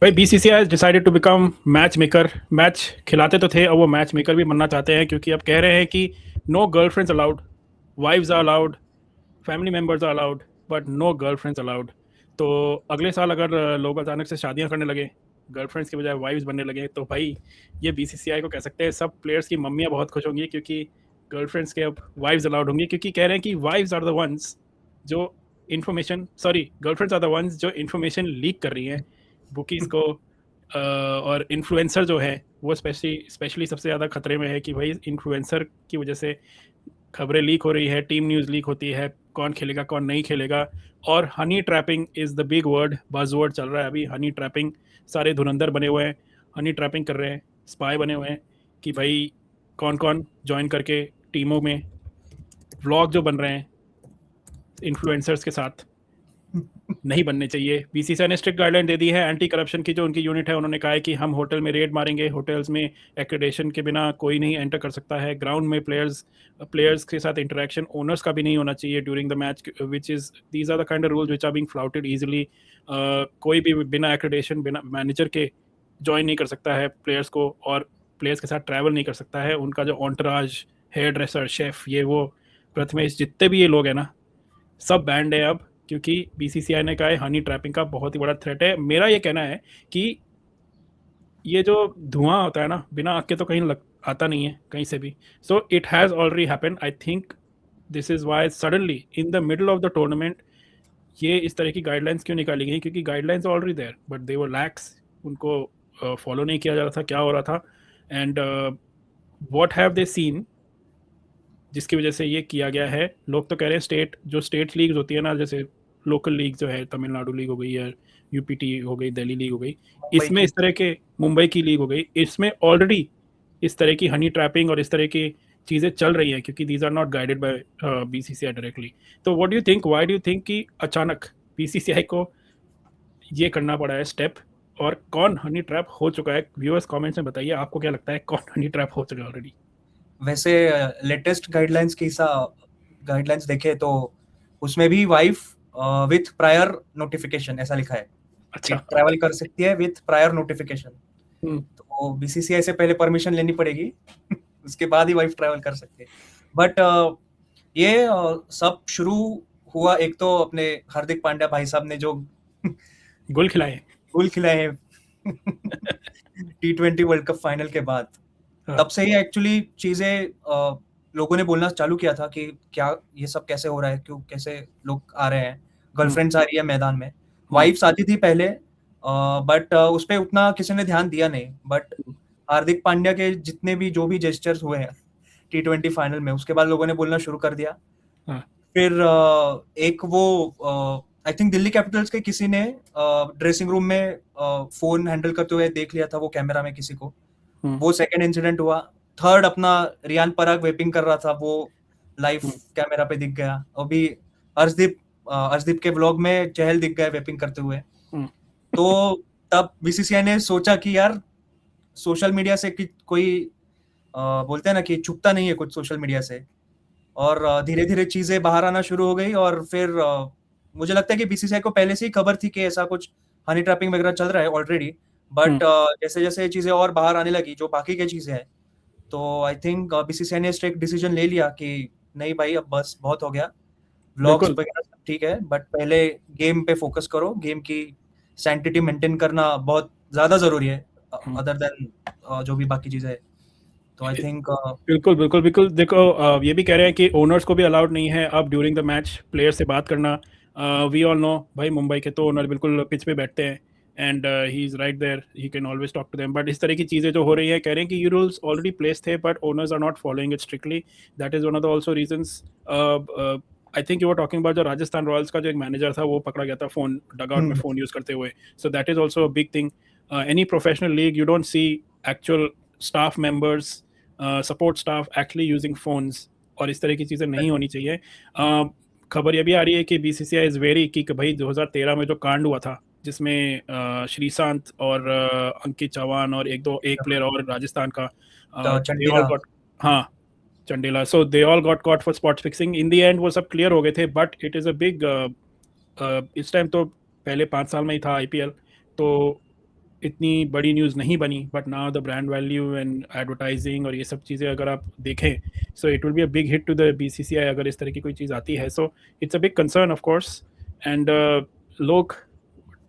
भाई BCCI decided to become match maker. Match खिलाते तो थे, अब वो मैच मेकर भी बनना चाहते हैं, क्योंकि अब कह रहे हैं कि no girlfriends allowed, wives are allowed, family members are allowed, but no girlfriends allowed. तो अगले साल अगर लोग अचानक से शादियां करने लगे, गर्लफ्रेंड्स के बजाय वाइफ्स बनने लगे, तो भाई ये बीसीसीआई को कह सकते हैं सब प्लेयर्स की मम्मियाँ बहुत खुश होंगी, क्योंकि गर्लफ्रेंड्स के अब वाइफ्स अलाउड होंगी, क्योंकि कह रहे हैं कि वाइफ्स आर द वंस जो information, sorry, girlfriends are the ones जो इन्फॉर्मेशन लीक कर रही हैं बुकीज़ को। और इन्फ्लुएंसर जो है वो स्पेशली सबसे ज़्यादा खतरे में है, कि भाई इन्फ्लुएंसर की वजह से खबरें लीक हो रही है, टीम न्यूज़ लीक होती है, कौन खेलेगा कौन नहीं खेलेगा। और Honey trapping is the big word, buzzword चल रहा है अभी, हनी ट्रैपिंग। सारे धुरंधर बने हुए हैं, हनी ट्रैपिंग कर रहे हैं, स्पाई बने हुए हैं, कि भाई कौन कौन ज्वाइन करके टीमों में व्लॉग जो बन रहे हैं इन्फ्लुएंसर्स के साथ, नहीं बनने चाहिए। बीसीसीआई ने स्ट्रिक्ट गाइडलाइन दे दी है। एंटी करप्शन की जो उनकी यूनिट है, उन्होंने कहा है कि हम होटल में रेड मारेंगे, होटल्स में एक्रेडिटेशन के बिना कोई नहीं एंटर कर सकता है, ग्राउंड में प्लेयर्स के साथ इंटरेक्शन ओनर्स का भी नहीं होना चाहिए during the match, which is these are the kind of rules which are being flouted easily. कोई भी बिना एक्रेडिटेशन, बिना मैनेजर के ज्वाइन नहीं कर सकता है प्लेयर्स को, और प्लेयर्स के साथ ट्रैवल नहीं कर सकता है। उनका जो ऑन्टराज, हेयर ड्रेसर, शेफ, ये वो, प्रथमेश, जितने भी ये लोग हैं ना, सब बैंड है अब, क्योंकि बीसीसीआई ने कहा है हनी ट्रैपिंग का बहुत ही बड़ा थ्रेट है। मेरा ये कहना है कि ये जो धुआं होता है ना, बिना आग के तो कहीं आता नहीं है कहीं से भी। So it has already happen. I think this is why suddenly in the middle of the tournament ये इस तरह की गाइडलाइंस क्यों निकाली गई, क्योंकि guidelines already there but they were lax, उनको फॉलो नहीं किया जा रहा था, क्या हो रहा था। And what have they seen जिसकी वजह से ये किया गया है। लोग तो कह रहे हैं जो स्टेट लीग्स होती है ना, जैसे लोकल लीग जो है, तमिलनाडु लीग हो गई या यूपीटी हो गई, दिल्ली लीग हो गई, मुंबई इसमें की इस तरह के, मुंबई की लीग हो गई, इसमें ऑलरेडी इस तरह की हनी ट्रैपिंग और इस तरह की चीज़ें चल रही हैं, क्योंकि these are not guided by BCCI directly. तो what do you think, why do you think कि अचानक बीसीसीआई को ये करना पड़ा है स्टेप, और कौन हनी ट्रैप हो चुका है? व्यूअर्स कमेंट्स में बताइए, आपको क्या लगता है कौन हनी ट्रैप हो चुका है ऑलरेडी? वैसे लेटेस्ट गाइडलाइंस के हिसाब गाइडलाइंस देखे तो उसमें भी वाइफ विथ प्रायर नोटिफिकेशन ऐसा लिखा है कि अच्छा। ट्रैवल कर सकती है विथ प्रायर नोटिफिकेशन। हम्म। तो बीसीसीआई से पहले परमिशन लेनी पड़ेगी उसके बाद ही वाइफ ट्रैवल कर सकती है। बट ये सब शुरू हुआ एक तो अपने हार्दिक पांड्या भाई साहब ने जो गोल खिलाए। गोल खिलाए हैं T20 वर्ल्ड कप फाइनल के बाद। हाँ। तब से ही एक्चुअली चीजें लोगों ने बोलना चालू किया था कि क्या ये सब कैसे हो रहा है, क्यों कैसे लोग आ रहे हैं, गर्लफ्रेंड्स आ रही है मैदान में। वाइफ्स आती थी पहले, बट उस पर उतना किसी ने ध्यान दिया नहीं। बट हार्दिक पांड्या के जितने भी जो भी जेस्चर्स हुए हैं T20 फाइनल में, उसके बाद लोगों ने बोलना शुरू कर दिया। हाँ। फिर एक वो आई थिंक दिल्ली कैपिटल्स के किसी ने ड्रेसिंग रूम में फोन हैंडल करते हुए देख लिया था वो कैमरा में किसी को। वो सेकंड इंसिडेंट हुआ। थर्ड अपना रियान पराग वेपिंग कर रहा था, वो लाइव कैमरा पे दिख गया। अभी अर्शदीप के व्लॉग में चहल दिख गए वेपिंग करते हुए। तो तब बीसीसीआई ने सोचा कि यार सोशल मीडिया से कोई बोलते हैं ना कि छुपता नहीं है कुछ सोशल मीडिया से। और धीरे धीरे चीजें बाहर आना शुरू हो गई। और फिर मुझे लगता है कि बीसीसीआई को पहले से ही खबर थी कि ऐसा कुछ हनी ट्रैपिंग वगैरह चल रहा है ऑलरेडी। बट जैसे जैसे चीजें और बाहर आने लगी जो बाकी की चीजें हैं, तो आई थिंक बीसीसीआई ने स्ट्रिक्ट डिसीजन ले लिया कि नहीं भाई अब बस बहुत हो गया, व्लॉग्स बिल्कुल वगैरह सब ठीक है, बट पहले गेम पे फोकस करो। गेम की सैंक्टिटी मेंटेन करना बहुत ज्यादा जरूरी है अदर देन जो भी बाकी चीजें है। तो आई थिंक बिल्कुल बिल्कुल बिल्कुल। देखो ये भी कह रहे हैं कि ओनर्स को भी अलाउड नहीं है अब ड्यूरिंग द मैच प्लेयर से बात करना। वी ऑल नो भाई, मुंबई के तो ओनर बिल्कुल पिच पे बैठते हैं, and he is right there, he can always talk to them. But इस तरह की चीज़ें जो हो रही है, कह रहे हैं कि ये रूल्स ऑलरेडी प्लेस थे, but owners are not following it strictly. That is one of the also reasons. I think you are talking about जो राजस्थान रॉयल्स का जो एक मैनेजर था, वो पकड़ा गया था फ़ोन, डगआउट में फ़ोन यूज़ करते हुए। So that is also a big thing. Any professional league, you don't see actual staff members, support staff actually using phones, और इस तरह की चीज़ें नहीं होनी चाहिए। खबर ये भी आ रही है कि बीसीसीआई इज़ वेरी कि भाई 2013 में जो कांड हुआ था, जिसमें श्रीशांत और अंकित चौहान और एक प्लेयर और राजस्थान का, they all चंडीला got, हाँ, Chandela, so they all got caught for spot fixing. In the end वो सब क्लियर हो गए थे, but it is a big, इस टाइम तो पहले 5 साल में ही था आईपीएल, तो इतनी बड़ी न्यूज़ नहीं बनी, but now the brand value and advertising और ये सब चीज़ें अगर आप देखें, so it will be a big hit to the BCCI अगर इस तरह की कोई चीज़ आती है. So it's a big concern of course. And लोग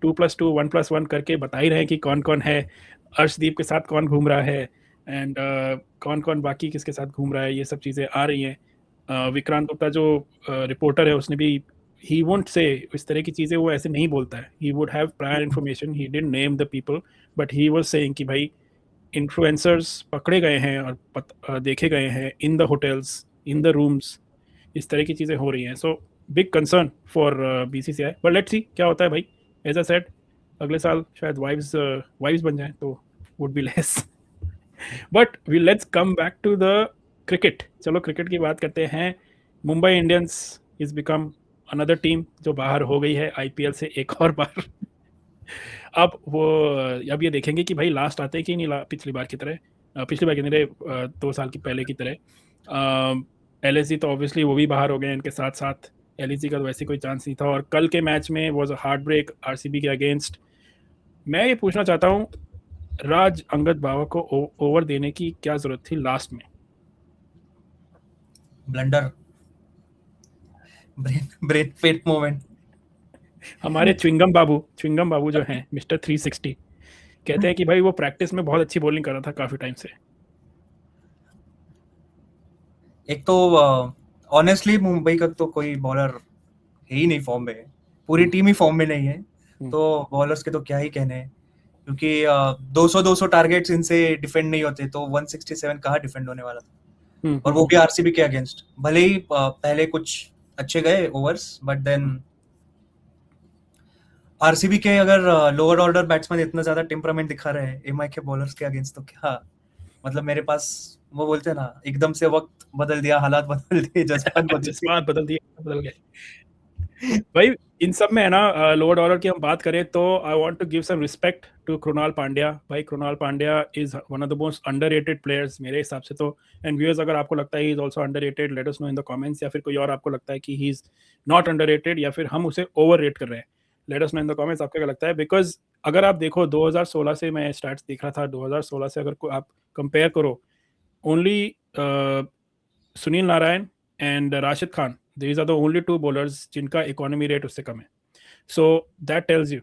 2+2 1+1 करके बता ही रहे हैं कि कौन कौन है, अर्शदीप के साथ कौन घूम रहा है, एंड कौन कौन बाकी किसके साथ घूम रहा है, ये सब चीज़ें आ रही हैं. विक्रांत गुप्ता जो रिपोर्टर है उसने भी, ही वोंट से इस तरह की चीज़ें, वो ऐसे नहीं बोलता है. He would have prior information, he didn't name the people, but he was saying कि भाई इन्फ्लुएंसर्स पकड़े गए हैं और देखे गए हैं in the hotels, in the rooms, इस तरह की चीज़ें हो रही हैं. So big concern for BCCI, but let's see क्या होता है भाई. एज अ सेड, अगले साल शायद वाइव्स बन जाए तो would be less. But we let's come back to the cricket. चलो क्रिकेट की बात करते हैं. Mumbai Indians is become another team जो बाहर हो गई है आईपीएल से एक और बार. अब ये देखेंगे कि भाई लास्ट आते हैं कि नहीं, पिछली बार की तरह, पिछली बार की तरह 2 साल की पहले की तरह. एलएसजी तो ऑब्वियसली वो भी बाहर हो गए इनके साथ साथ. एलएसजी का तो वैसे कोई चांस नहीं था, और कल के मैच में was a heartbreak RCB के अगेंस्ट. मैं ये पूछना चाहता हूँ, राज अंगद बाबा को ओवर देने की क्या जरूरत थी लास्ट में? Blunder, brain fade moment. हमारे च्विंगम बाबू जो हैं मिस्टर 360, कहते हैं कि भाई वो प्रैक्टिस में बहुत अच्छी बॉलिंग कर रहा था काफी टाइम से. एक तो ऑनेस्टली मुंबई का तो कोई बॉलर है ही नहीं फॉर्म में, पूरी टीम ही फॉर्म में नहीं है, तो बॉलर्स के तो क्या ही कहने हैं, क्योंकि 200 टारगेट्स इनसे डिफेंड नहीं होते, तो 167 कहाँ डिफेंड होने वाला था. और वो भी आरसीबी के अगेंस्ट. भले ही पहले कुछ अच्छे गए ओवर्स, बट देन आरसीबी के अगर लोअर ऑर्डर बैट्समैन इतना ज्यादा टेम्परामेंट दिखा रहे हैं एमआई के बॉलर्स के अगेंस्ट, तो क्या मतलब मेरे पास, वो बोलते हैं ना, एकदम से वक्त बदल दिया, हालात बदल दिए, जज्बात बदल गए भाई. इन सब में है ना, लोअर ऑर्डर की हम बात करें तो I want to give some respect to Krunal Pandya. भाई Krunal Pandya is one of the most underrated players मेरे हिसाब से तो. एंड व्यूअर्स, अगर आपको लगता है he is also underrated, let us know in the comments. या फिर कोई और आपको लगता है कि ही इज नॉट अंडररेटेड, या फिर हम उसे ओवररेट कर रहे हैं, let us know in the comments. आपको क्या लगता है? बिकॉज अगर आप देखो 2016 से, मैं स्टैट्स देख रहा था 2016 से, अगर आप कंपेयर करो, only Sunil Narine and Rashid Khan, these are the only two bowlers जिनका इकोनॉमी रेट उससे कम है. So that tells you.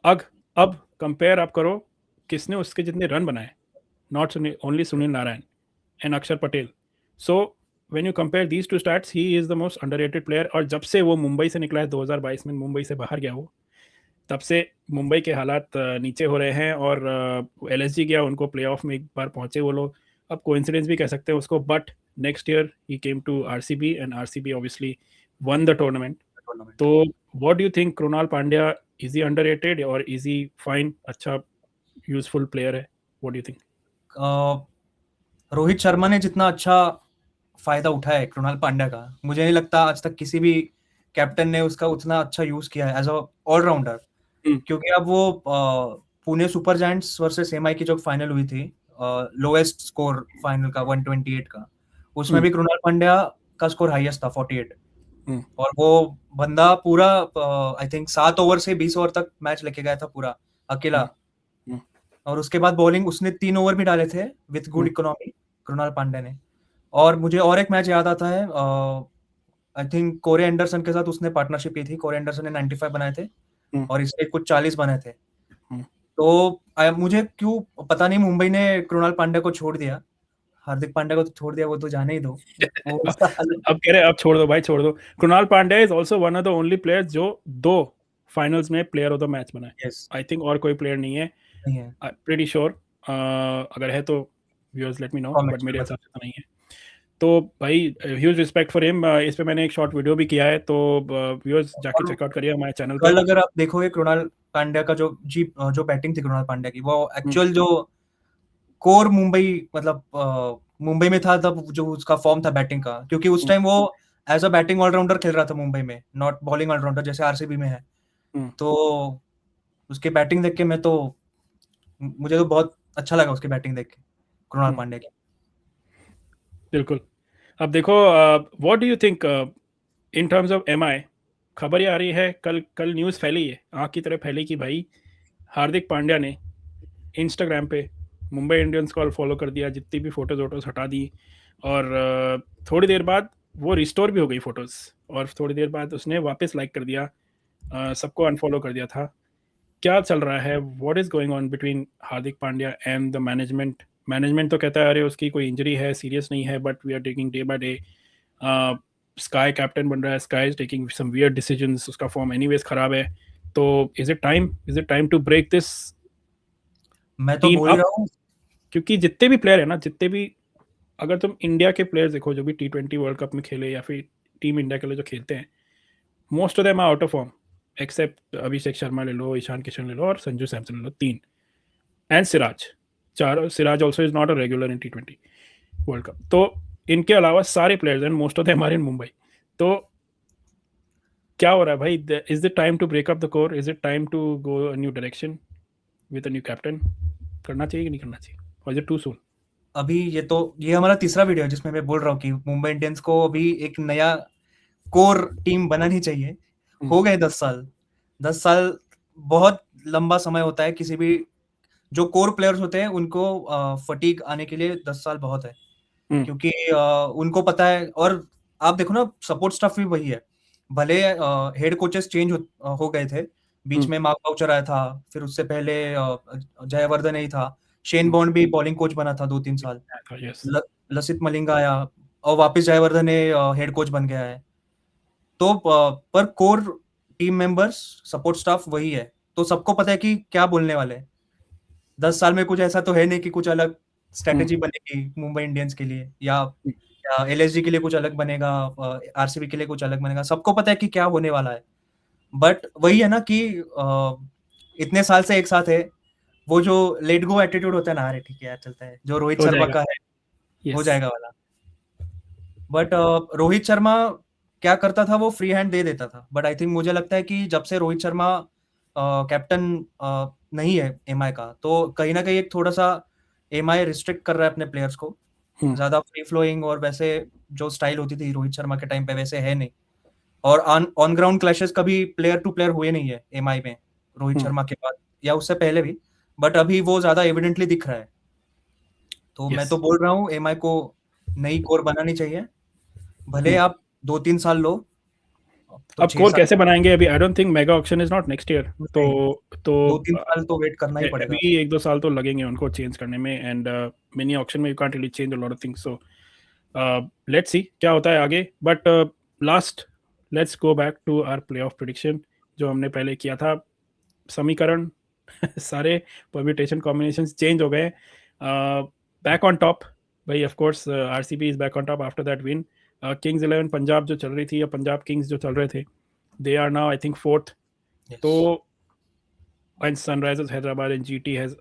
अब कंपेयर आप करो, किसने उसके जितने रन बनाए, not only Sunil Narine and Akshar Patel. So when you compare these two stats, he is the most underrated player. और जब से वो मुंबई से निकला है 2022 में, मुंबई से बाहर गया वो, तब से मुंबई के हालात नीचे हो रहे हैं. और एलएसजी गया, उनको प्लेऑफ में एक बार पहुंचे वो लोग, अब कोइंसिडेंस भी कह सकते हैं उसको. But next year he came to RCB and RCB obviously won the tournament. तो what do you think, Krunal Pandya is he underrated और इज ही फाइन, अच्छा यूजफुल प्लेयर है? What do you think? Rohit Sharma ने जितना अच्छा फायदा उठाया है कृणाल पांड्या का, मुझे नहीं लगता आज तक किसी भी कैप्टन ने उसका उतना अच्छा यूज किया है एज अ ऑलराउंडर. क्योंकि अब वो Pune super giants versus MI की जो फाइनल हुई थी, लोएस्ट स्कोर फाइनल का 128 का, उसमें भी कृणाल पांड्या का स्कोर हाईएस्ट था 48. और वो बंदा पूरा आई थिंक 7 ओवर से 20 ओवर तक मैच लेके गया था पूरा अकेला. और उसके बाद बॉलिंग उसने 3 ओवर भी डाले थे with good economy, Krunal Pandya ने. और मुझे और एक मैच याद आता है, आई थिंक कोरे एंडरसन के साथ उसने पार्टनरशिप की थी. कोरे एंडरसन ने 95 बनाए थे और इसने कुछ 40 बनाए थे. तो मुझे क्यों पता नहीं मुंबई ने कृणाल पांड्या को छोड़ दिया. हार्दिक पांड्या को तो छोड़ दिया, वो तो जाने ही दो. अब कह रहे अब छोड़ दो भाई, छोड़ दो. Krunal Pandya is also one of the only players जो 2 फाइनल्स में प्लेयर ऑफ द मैच बना है. आई थिंक और कोई प्लेयर नहीं है, प्रीटी श्योर. अगर है तो viewers let me know, but मेरे हिसाब से तो नहीं है. तो भाई ह्यूज रिस्पेक्ट फॉर हिम. इस पे मैंने एक शॉर्ट वीडियो भी किया है, तो व्यूअर्स जाके चेकआउट करिए हमारे चैनल पे. कल अगर आप देखोगे कृणाल पांड्या का जो बैटिंग थी कृणाल पांड्या की, वो एक्चुअल जो कोर मुंबई, मतलब मुंबई में था तब, जो उसका फॉर्म था बैटिंग का, क्योंकि उस टाइम वो एज अ बैटिंग ऑलराउंडर खेल रहा था मुंबई में, नॉट बॉलिंग ऑलराउंडर जैसे आरसीबी में है. तो उसकी बैटिंग देख के मुझे तो बहुत अच्छा लगा उसकी बैटिंग देख के, कृणाल पांड्या की. बिल्कुल. अब देखो, what do you think in terms of MI? खबर ये आ रही है, कल न्यूज़ फैली है, आँख की तरह फैली, कि भाई हार्दिक पांड्या ने इंस्टाग्राम पे मुंबई इंडियंस को फॉलो कर दिया, जितनी भी फोटोज वोटोज हटा दी, और थोड़ी देर बाद वो रिस्टोर भी हो गई फोटोज, और थोड़ी देर बाद उसने वापस लाइक कर दिया, सबको अनफॉलो कर दिया था। क्या चल रहा है? What is going on between Hardik Pandya and the management? Management तो कहता है अरे उसकी कोई इंजरी है, सीरियस नहीं है, but we are taking day by day. SKY captain बन रहा है, SKY is taking some weird decisions, उसका फॉर्म एनीवेज खराब है। तो is it time to break this मैं तो टीम बोल ही अप? रहा हूँ। क्योंकि जितने भी प्लेयर है ना, जितने भी, अगर तुम इंडिया के प्लेयर्स देखो जो भी T20 वर्ल्ड कप में खेले या फिर टीम इंडिया के लिए जो खेलते हैं, most of them are out of form, except Abhishek Sharma ले लो, ईशान किशन ले लो और संजू सैमसन ले लो, तीन, एंड सिराज, चार। Siraj also is not a regular in T20 world cup. तो इनके अलावा सारे players and most of them are in Mumbai. तो क्या हो रहा है भाई? Is it time to break up the core? Is it time to go a new direction with a new captain? करना चाहिए कि नहीं करना चाहिए, और इज इट टू सून? अभी ये हमारा तीसरा वीडियो है जिसमें मैं बोल रहा हूँ कि मुंबई इंडियंस को अभी एक नया कोर टीम बनानी चाहिए। हो गए 10 साल। 10 साल बहुत लंबा समय होता है, किसी भी जो कोर प्लेयर्स होते हैं उनको फटीग आने के लिए 10 साल बहुत है, क्योंकि उनको पता है। और आप देखो ना, सपोर्ट स्टाफ भी वही है। भले हेड कोचेस चेंज हो गए थे, बीच में मार्क बाउचर आया था, फिर उससे पहले जयवर्धन ही था, शेन बॉन्ड भी बॉलिंग कोच बना था 2-3 साल, यस। लसित मलिंगा आया, और वापस जयवर्धन हेड कोच बन गया है। तो पर core team members, support staff वही है, तो सबको पता है कि क्या बोलने वाले हैं। 10 साल में कुछ ऐसा तो है नहीं कि कुछ अलग स्ट्रेटेजी बनेगी मुंबई इंडियंस के लिए, या एलएसजी के लिए कुछ अलग बनेगा, आरसीबी के लिए कुछ अलग बनेगा। सबको पता है कि क्या होने वाला है। बट वही है ना कि इतने साल से एक साथ है, वो जो लेट गो एटीट्यूड होता है ना, अरे ठीक है यार चलता है, जो रोहित हो शर्मा जाएगा। का है, हो यस। जाएगा वाला। बट रोहित शर्मा क्या करता था, वो फ्री हैंड दे देता था। बट आई थिंक, मुझे लगता है कि जब से रोहित शर्मा कैप्टन नहीं है एमआई का, तो कहीं ना कहीं एक थोड़ा सा एमआई रिस्ट्रिक्ट कर रहा है अपने प्लेयर्स को। ज्यादा फ्री फ्लोइंग और वैसे जो स्टाइल होती थी रोहित शर्मा के टाइम पे, वैसे है नहीं। और ऑन ग्राउंड क्लैशेस कभी प्लेयर टू प्लेयर हुए नहीं है एमआई में रोहित शर्मा के बाद, या उससे पहले भी। बट अभी वो ज्यादा एविडेंटली दिख रहा है। तो मैं तो यस। बोल रहा हूँ एमआई को नई कोर बनानी चाहिए। भले आप 2-3 साल लो, तो अब छह कोर साल कैसे बनाएंगे? अभी I don't think mega auction is not next year. तो नहीं, तो 2-3 साल तो वेट करना ही पड़ेगा। अभी 1-2 साल तो लगेंगे उनको चेंज करने में, एंड मिनी ऑक्शन में you can't really change a lot of things. So let's see क्या होता है आगे। But last, let's go back to our play off prediction जो हमने पहले किया था। समीकरण सारे परम्यूटेशन कॉम्बिनेशंस चेंज हो गए। बैक ऑन टॉप भाई, of course RCB is back on top after that win. Kings 11 Punjab जो चल रही थी, या पंजाब किंग्स जो चल रहे थे, they are now I think fourth. तो and Sunrisers Hyderabad and GT has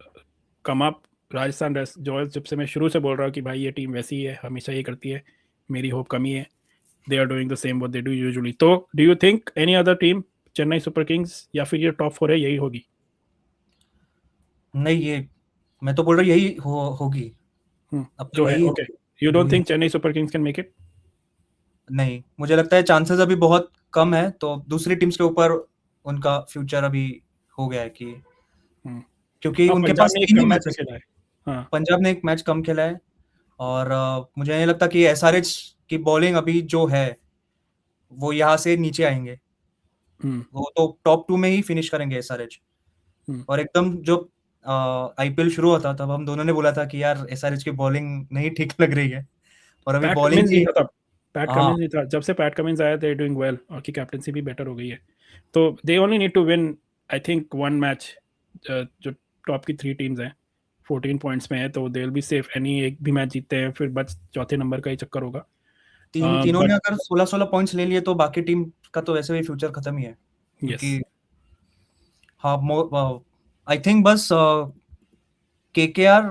come up. Rajasthan Royals, जब से मैं शुरू से बोल रहा हूँ कि भाई ये टीम वैसी ही है, हमेशा ये करती है, मेरी होप कमी है। They are doing the same what they do usually. तो do you think any other team, Chennai Super Kings या फिर ये टॉप 4 है, यही होगी? नहीं, ये मैं तो बोल रहा हूँ यही होगी। अब तो जो है, यही ओके। यू जो don't he think Chennai Super Kings can make it? नहीं, मुझे लगता है चांसेस अभी बहुत कम है, तो दूसरी टीम्स के ऊपर उनका फ्यूचर अभी हो गया है कि, क्योंकि हाँ, उनके पंजाब पास ने एक 3 ही कम मैच मैचेस है। खेला है। हाँ। पंजाब ने एक मैच कम खेला है, और मुझे नहीं लगता कि एसआरएच की बॉलिंग अभी जो है वो यहाँ से नीचे आएंगे। वो तो टॉप 2 में ही फिनिश करेंगे एसआरएच। और एकदम जो आईपीएल शुरू होता तब हम दोनों ने बोला था कि यार एसआरएच की बॉलिंग नहीं ठीक लग रही है, और अभी पैट बॉलिंग कमिंस नहीं ही। था तब। पैट हाँ, कमिंस नहीं था जब से पैट कमिंस आया, दे डूइंग वेल, और की कैप्टनसी भी बेटर हो गई है। तो they only need to win I think one match. जो टॉप की 3 टीम्स हैं 14 पॉइंट्स में है, तो they will be safe. Any एक भी मैच जीतते हैं फिर बस चौथे नंबर का ही चक्कर होगा। तीनों ने बट अगर 16-16 पॉइंट्स ले लिए तो बाकी टीम का तो वैसे भी फ्यूचर खत्म ही है, यस। क्योंकि हाँ, आई थिंक बस केकेआर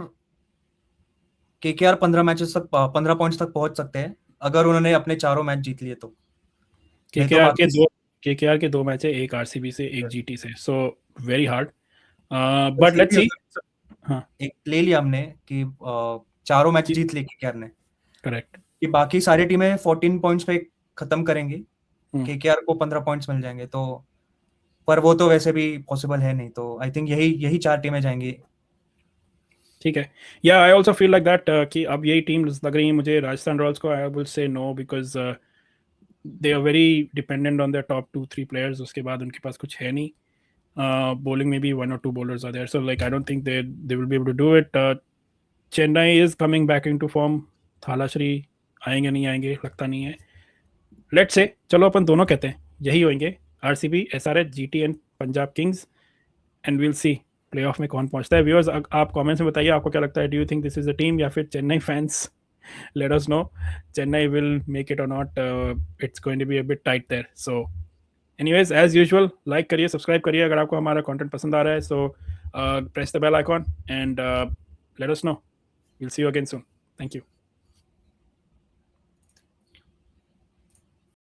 केकेआर 15 मैचेस तक, 15 पॉइंट्स तक पहुंच सकते हैं अगर उन्होंने अपने चारों मैच जीत लिए तो। नहीं तो केकेआर के बाकी दो केकेआर के 2 मैच है, एक आरसीबी से, एक जीटी से, सो वेरी हार्ड। बट ये लेट्स भी सी। होता हाँ। है, एक ले लिया हमने कि चारों मैच जी, जीत लिए केकेआर ने, करेक्ट। कि बाकी सारी टीमें 14 पॉइंट्स पे खत्म करेंगी, केकेआर को 15 पॉइंट्स मिल जाएंगे, तो पर वो तो वैसे भी पॉसिबल है नहीं, तो आई थिंक यही 4 टीमें जाएंगी। ठीक है, या I also feel like that कि अब यही टीम लग रही है मुझे राजस्थान रॉयल्स को। I will say no because they are very dependent on their top 2-3 players, उसके बाद उनके पास कुछ है नहीं। Bowling maybe 1 or 2 bowlers are there, so like I don't think they will be able to do it. Chennai is coming back into form. थालाश्री आएंगे नहीं आएंगे लगता नहीं है। लेट्स से, चलो अपन दोनों कहते हैं यही होंगे, RCB, SRH, GT and Punjab Kings, and will see playoff में कौन पहुंचता है। व्यूअर्स आप कमेंट्स में बताइए आपको क्या लगता है, do you think this is the team, या फिर Chennai fans let us know Chennai will make it or not. It's going to be a bit tight there. So anyways, as usual, like करिए, subscribe करिए अगर आपको हमारा content पसंद आ रहा है। So press the bell icon and let us know. We'll see you again soon. Thank you.